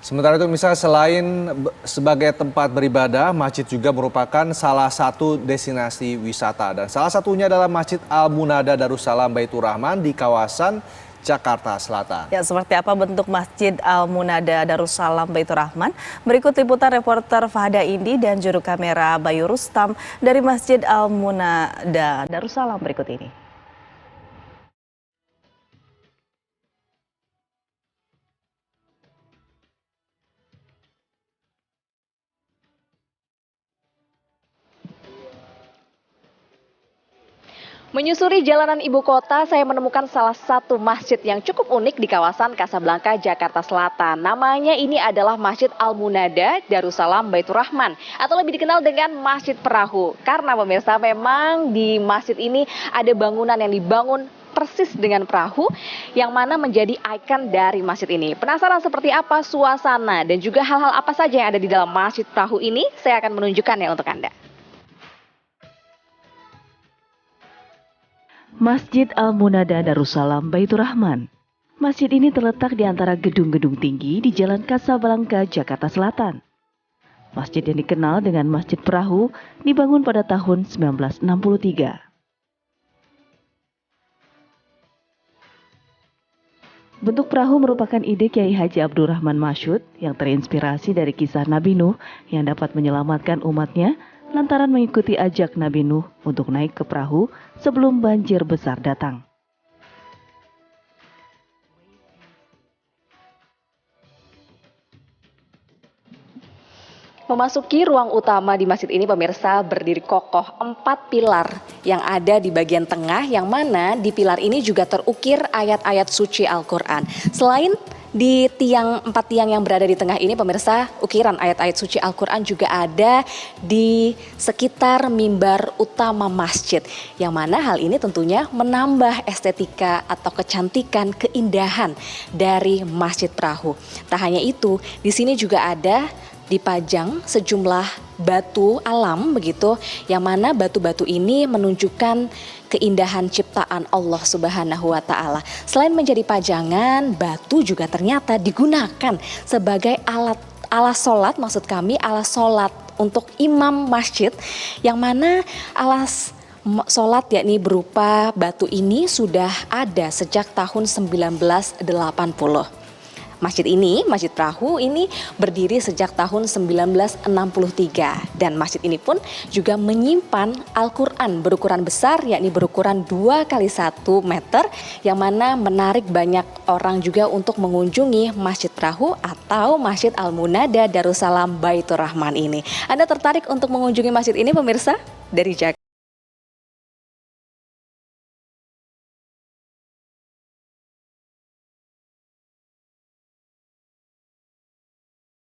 Sementara itu misalnya selain sebagai tempat beribadah, masjid juga merupakan salah satu destinasi wisata. Dan salah satunya adalah Masjid Al-Munada Darussalam Baitur Rahman di kawasan Jakarta Selatan. Ya, seperti apa bentuk Masjid Al-Munada Darussalam Baitur Rahman? Berikut liputan reporter Fahda Indi dan juru kamera Bayu Rustam dari Masjid Al-Munada Darussalam berikut ini. Menyusuri jalanan ibu kota, saya menemukan salah satu masjid yang cukup unik di kawasan Kasablanka, Jakarta Selatan. Namanya ini adalah Masjid Al-Munada Darussalam Baitur Rahman, atau lebih dikenal dengan Masjid Perahu. Karena pemirsa, memang di masjid ini ada bangunan yang dibangun persis dengan perahu yang mana menjadi ikon dari masjid ini. Penasaran seperti apa suasana dan juga hal-hal apa saja yang ada di dalam Masjid Perahu ini? Saya akan menunjukkannya untuk Anda. Masjid Al-Munada Darussalam Baitur Rahman. Masjid ini terletak di antara gedung-gedung tinggi di Jalan Kasablanka, Jakarta Selatan. Masjid yang dikenal dengan Masjid Perahu dibangun pada tahun 1963. Bentuk perahu merupakan ide Kiai Haji Abdurrahman Masyud yang terinspirasi dari kisah Nabi Nuh yang dapat menyelamatkan umatnya lantaran mengikuti ajak Nabi Nuh untuk naik ke perahu sebelum banjir besar datang. Memasuki ruang utama di masjid ini, pemirsa, berdiri kokoh 4 pilar yang ada di bagian tengah, yang mana di pilar ini juga terukir ayat-ayat suci Al-Quran. Selain di 4 tiang yang berada di tengah ini, pemirsa, ukiran ayat-ayat suci Al-Quran juga ada di sekitar mimbar utama masjid. Yang mana hal ini tentunya menambah estetika atau kecantikan, keindahan dari Masjid Perahu. Tak hanya itu, di sini juga ada dipajang sejumlah batu alam begitu, yang mana batu-batu ini menunjukkan keindahan ciptaan Allah Subhanahu wa Ta'ala. Selain menjadi pajangan, batu juga ternyata digunakan sebagai alas sholat, maksud kami alas sholat untuk imam masjid, yang mana alas sholat yakni berupa batu ini sudah ada sejak tahun 1980. Masjid ini, Masjid Perahu ini berdiri sejak tahun 1963 dan masjid ini pun juga menyimpan Al-Quran berukuran besar, yakni berukuran 2 kali 1 meter, yang mana menarik banyak orang juga untuk mengunjungi Masjid Perahu atau Masjid Al-Munada Darussalam Baitur Rahman ini. Anda tertarik untuk mengunjungi masjid ini, pemirsa? Dari Jakarta.